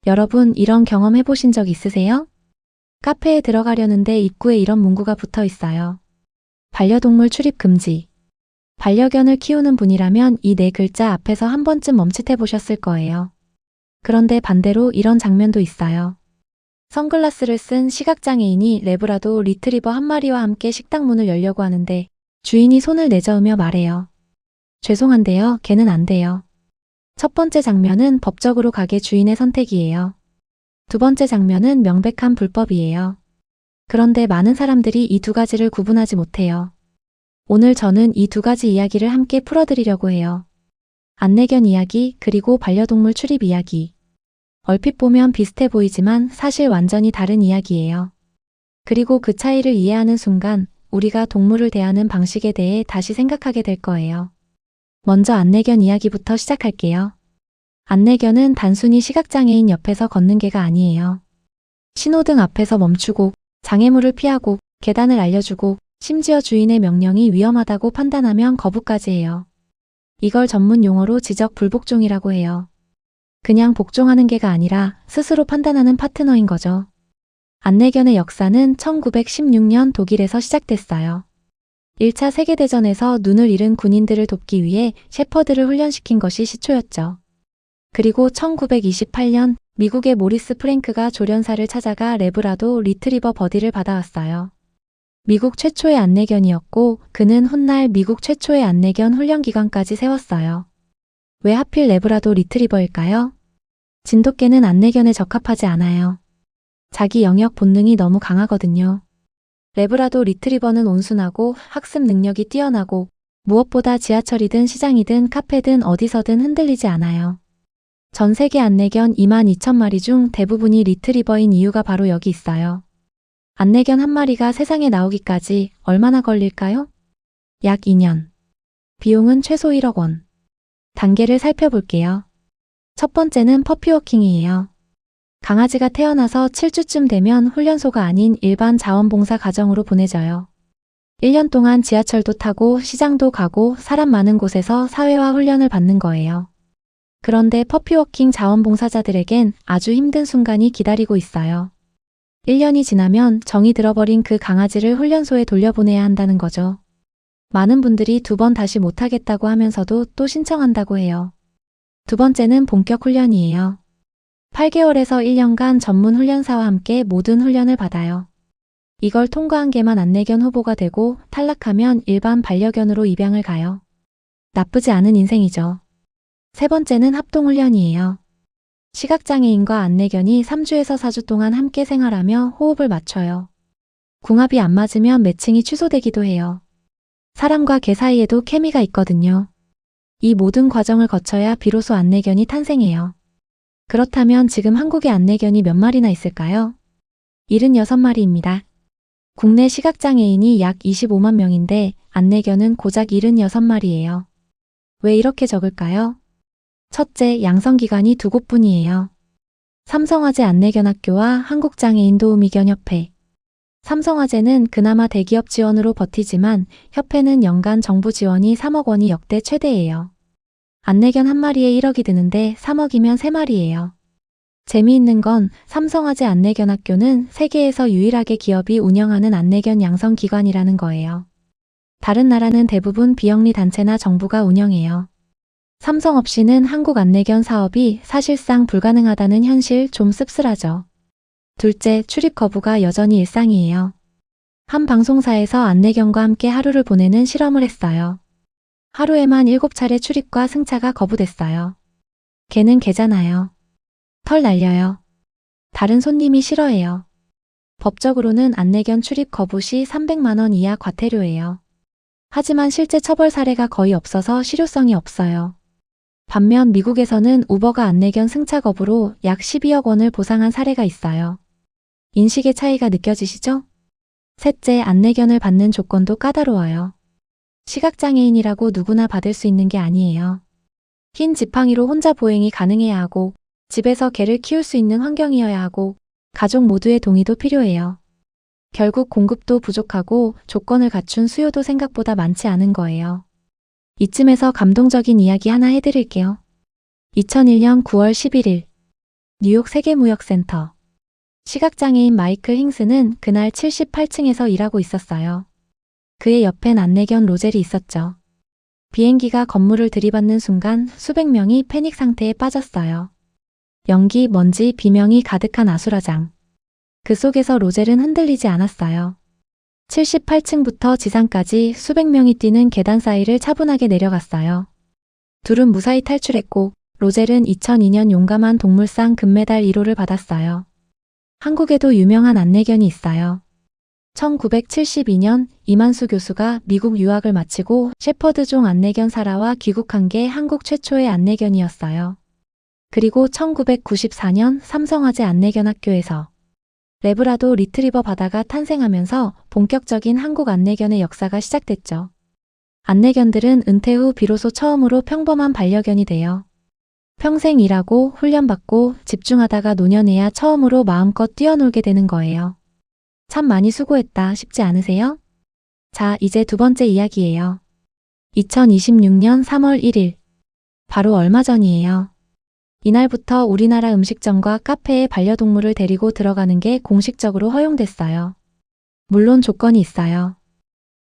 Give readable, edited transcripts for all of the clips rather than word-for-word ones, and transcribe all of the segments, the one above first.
여러분 이런 경험 해보신 적 있으세요? 카페에 들어가려는데 입구에 이런 문구가 붙어 있어요. 반려동물 출입 금지. 반려견을 키우는 분이라면 이 네 글자 앞에서 한 번쯤 멈칫해 보셨을 거예요. 그런데 반대로 이런 장면도 있어요. 선글라스를 쓴 시각장애인이 레브라도 리트리버 한 마리와 함께 식당 문을 열려고 하는데 주인이 손을 내저으며 말해요. 죄송한데요, 걔는 안 돼요. 첫 번째 장면은 법적으로 가게 주인의 선택이에요. 두 번째 장면은 명백한 불법이에요. 그런데 많은 사람들이 이 두 가지를 구분하지 못해요. 오늘 저는 이 두 가지 이야기를 함께 풀어드리려고 해요. 안내견 이야기 그리고 반려동물 출입 이야기. 얼핏 보면 비슷해 보이지만 사실 완전히 다른 이야기예요. 그리고 그 차이를 이해하는 순간 우리가 동물을 대하는 방식에 대해 다시 생각하게 될 거예요. 먼저 안내견 이야기부터 시작할게요. 안내견은 단순히 시각장애인 옆에서 걷는 개가 아니에요. 신호등 앞에서 멈추고 장애물을 피하고 계단을 알려주고 심지어 주인의 명령이 위험하다고 판단하면 거부까지 해요. 이걸 전문 용어로 지적 불복종이라고 해요. 그냥 복종하는 개가 아니라 스스로 판단하는 파트너인 거죠. 안내견의 역사는 1916년 독일에서 시작됐어요. 1차 세계대전에서 눈을 잃은 군인들을 돕기 위해 셰퍼드를 훈련시킨 것이 시초였죠. 그리고 1928년 미국의 모리스 프랭크가 조련사를 찾아가 레브라도 리트리버 버디를 받아왔어요. 미국 최초의 안내견이었고 그는 훗날 미국 최초의 안내견 훈련기관까지 세웠어요. 왜 하필 레브라도 리트리버일까요? 진돗개는 안내견에 적합하지 않아요. 자기 영역 본능이 너무 강하거든요. 레브라도 리트리버는 온순하고 학습 능력이 뛰어나고 무엇보다 지하철이든 시장이든 카페든 어디서든 흔들리지 않아요. 전 세계 안내견 22,000마리 중 대부분이 리트리버인 이유가 바로 여기 있어요. 안내견 한 마리가 세상에 나오기까지 얼마나 걸릴까요? 약 2년. 비용은 최소 1억 원. 단계를 살펴볼게요. 첫 번째는 퍼피워킹이에요. 강아지가 태어나서 7주쯤 되면 훈련소가 아닌 일반 자원봉사 가정으로 보내져요. 1년 동안 지하철도 타고 시장도 가고 사람 많은 곳에서 사회화 훈련을 받는 거예요. 그런데 퍼피워킹 자원봉사자들에겐 아주 힘든 순간이 기다리고 있어요. 1년이 지나면 정이 들어버린 그 강아지를 훈련소에 돌려보내야 한다는 거죠. 많은 분들이 2번 다시 못하겠다고 하면서도 또 신청한다고 해요. 두 번째는 본격 훈련이에요. 8개월에서 1년간 전문 훈련사와 함께 모든 훈련을 받아요. 이걸 통과한 개만 안내견 후보가 되고 탈락하면 일반 반려견으로 입양을 가요. 나쁘지 않은 인생이죠. 세 번째는 합동훈련이에요. 시각장애인과 안내견이 3주에서 4주 동안 함께 생활하며 호흡을 맞춰요. 궁합이 안 맞으면 매칭이 취소되기도 해요. 사람과 개 사이에도 케미가 있거든요. 이 모든 과정을 거쳐야 비로소 안내견이 탄생해요. 그렇다면 지금 한국에 안내견이 몇 마리나 있을까요? 76마리입니다. 국내 시각장애인이 약 25만 명인데 안내견은 고작 76마리예요. 왜 이렇게 적을까요? 첫째, 양성기관이 2곳뿐이에요. 삼성화재 안내견학교와 한국장애인도우미견협회. 삼성화재는 그나마 대기업 지원으로 버티지만 협회는 연간 정부 지원이 3억 원이 역대 최대예요. 안내견 한 마리에 1억이 드는데 3억이면 3마리예요. 재미있는 건 삼성화재 안내견학교는 세계에서 유일하게 기업이 운영하는 안내견 양성기관이라는 거예요. 다른 나라는 대부분 비영리 단체나 정부가 운영해요. 삼성 없이는 한국 안내견 사업이 사실상 불가능하다는 현실 좀 씁쓸하죠. 둘째, 출입 거부가 여전히 일상이에요. 한 방송사에서 안내견과 함께 하루를 보내는 실험을 했어요. 하루에만 7차례 출입과 승차가 거부됐어요. 개는 개잖아요. 털 날려요. 다른 손님이 싫어해요. 법적으로는 안내견 출입 거부 시 300만 원 이하 과태료예요. 하지만 실제 처벌 사례가 거의 없어서 실효성이 없어요. 반면 미국에서는 우버가 안내견 승차 거부로 약 12억 원을 보상한 사례가 있어요. 인식의 차이가 느껴지시죠? 셋째, 안내견을 받는 조건도 까다로워요. 시각장애인이라고 누구나 받을 수 있는 게 아니에요. 흰 지팡이로 혼자 보행이 가능해야 하고 집에서 개를 키울 수 있는 환경이어야 하고 가족 모두의 동의도 필요해요. 결국 공급도 부족하고 조건을 갖춘 수요도 생각보다 많지 않은 거예요. 이쯤에서 감동적인 이야기 하나 해드릴게요. 2001년 9월 11일 뉴욕 세계무역센터. 시각장애인 마이클 힝스는 그날 78층에서 일하고 있었어요. 그의 옆엔 안내견 로젤이 있었죠. 비행기가 건물을 들이받는 순간 수백 명이 패닉 상태에 빠졌어요. 연기, 먼지, 비명이 가득한 아수라장. 그 속에서 로젤은 흔들리지 않았어요. 78층부터 지상까지 수백 명이 뛰는 계단 사이를 차분하게 내려갔어요. 둘은 무사히 탈출했고 로젤은 2002년 용감한 동물상 금메달 1호를 받았어요. 한국에도 유명한 안내견이 있어요. 1972년 이만수 교수가 미국 유학을 마치고 shepherd종 안내견 사라와 귀국한 게 한국 최초의 안내견이었어요. 그리고 1994년 삼성화재 안내견 학교에서 레브라도 리트리버 바다가 탄생하면서 본격적인 한국 안내견의 역사가 시작됐죠. 안내견들은 은퇴 후 비로소 처음으로 평범한 반려견이 되어 평생 일하고 훈련받고 집중하다가 노년에야 처음으로 마음껏 뛰어놀게 되는 거예요. 참 많이 수고했다 싶지 않으세요? 자, 이제 두 번째 이야기예요. 2026년 3월 1일. 바로 얼마 전이에요. 이날부터 우리나라 음식점과 카페에 반려동물을 데리고 들어가는 게 공식적으로 허용됐어요. 물론 조건이 있어요.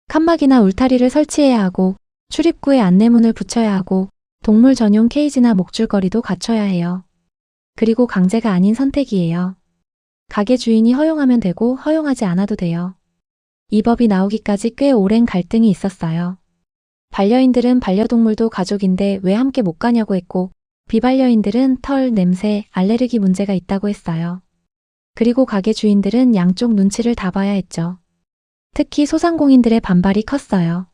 칸막이나 울타리를 설치해야 하고 출입구에 안내문을 붙여야 하고 동물 전용 케이지나 목줄거리도 갖춰야 해요. 그리고 강제가 아닌 선택이에요. 가게 주인이 허용하면 되고 허용하지 않아도 돼요. 이 법이 나오기까지 꽤 오랜 갈등이 있었어요. 반려인들은 반려동물도 가족인데 왜 함께 못 가냐고 했고 비반려인들은 털, 냄새, 알레르기 문제가 있다고 했어요. 그리고 가게 주인들은 양쪽 눈치를 다 봐야 했죠. 특히 소상공인들의 반발이 컸어요.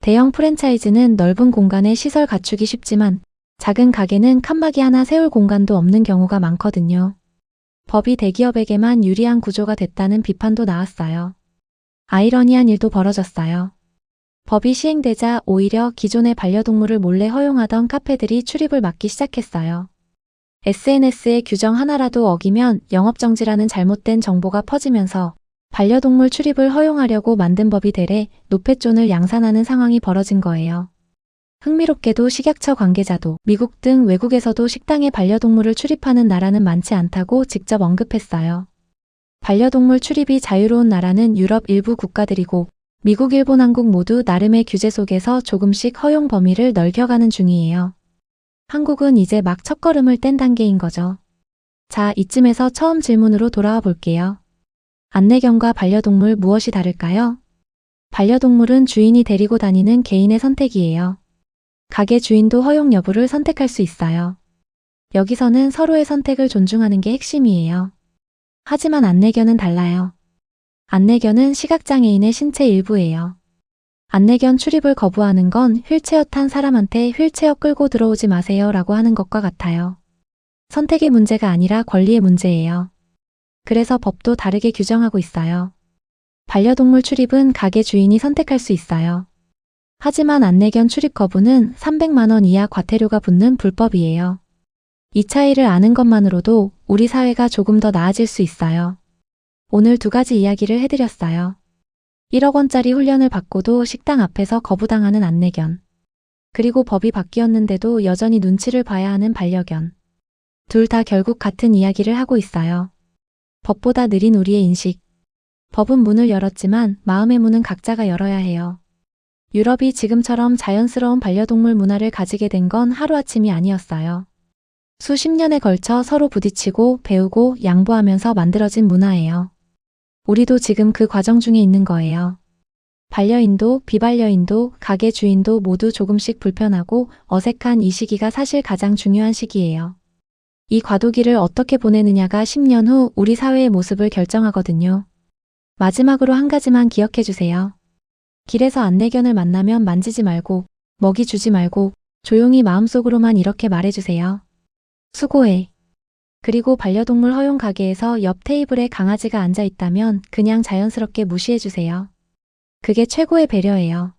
대형 프랜차이즈는 넓은 공간에 시설 갖추기 쉽지만 작은 가게는 칸막이 하나 세울 공간도 없는 경우가 많거든요. 법이 대기업에게만 유리한 구조가 됐다는 비판도 나왔어요. 아이러니한 일도 벌어졌어요. 법이 시행되자 오히려 기존의 반려동물을 몰래 허용하던 카페들이 출입을 막기 시작했어요. SNS의 규정 하나라도 어기면 영업정지라는 잘못된 정보가 퍼지면서 반려동물 출입을 허용하려고 만든 법이 되래 노폐존을 양산하는 상황이 벌어진 거예요. 흥미롭게도 식약처 관계자도 미국 등 외국에서도 식당에 반려동물을 출입하는 나라는 많지 않다고 직접 언급했어요. 반려동물 출입이 자유로운 나라는 유럽 일부 국가들이고 미국, 일본, 한국 모두 나름의 규제 속에서 조금씩 허용 범위를 넓혀가는 중이에요. 한국은 이제 막 첫걸음을 뗀 단계인 거죠. 자, 이쯤에서 처음 질문으로 돌아와 볼게요. 안내견과 반려동물 무엇이 다를까요? 반려동물은 주인이 데리고 다니는 개인의 선택이에요. 가게 주인도 허용 여부를 선택할 수 있어요. 여기서는 서로의 선택을 존중하는 게 핵심이에요. 하지만 안내견은 달라요. 안내견은 시각장애인의 신체 일부예요. 안내견 출입을 거부하는 건 휠체어 탄 사람한테 휠체어 끌고 들어오지 마세요 라고 하는 것과 같아요. 선택의 문제가 아니라 권리의 문제예요. 그래서 법도 다르게 규정하고 있어요. 반려동물 출입은 가게 주인이 선택할 수 있어요. 하지만 안내견 출입 거부는 300만 원 이하 과태료가 붙는 불법이에요. 이 차이를 아는 것만으로도 우리 사회가 조금 더 나아질 수 있어요. 오늘 두 가지 이야기를 해드렸어요. 1억 원짜리 훈련을 받고도 식당 앞에서 거부당하는 안내견. 그리고 법이 바뀌었는데도 여전히 눈치를 봐야 하는 반려견. 둘 다 결국 같은 이야기를 하고 있어요. 법보다 느린 우리의 인식. 법은 문을 열었지만 마음의 문은 각자가 열어야 해요. 유럽이 지금처럼 자연스러운 반려동물 문화를 가지게 된 건 하루아침이 아니었어요. 수십 년에 걸쳐 서로 부딪히고 배우고 양보하면서 만들어진 문화예요. 우리도 지금 그 과정 중에 있는 거예요. 반려인도 비반려인도 가게 주인도 모두 조금씩 불편하고 어색한 이 시기가 사실 가장 중요한 시기예요. 이 과도기를 어떻게 보내느냐가 10년 후 우리 사회의 모습을 결정하거든요. 마지막으로 한 가지만 기억해 주세요. 길에서 안내견을 만나면 만지지 말고 먹이 주지 말고 조용히 마음속으로만 이렇게 말해주세요. 수고해. 그리고 반려동물 허용 가게에서 옆 테이블에 강아지가 앉아 있다면 그냥 자연스럽게 무시해주세요. 그게 최고의 배려예요.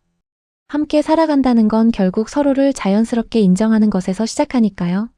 함께 살아간다는 건 결국 서로를 자연스럽게 인정하는 것에서 시작하니까요.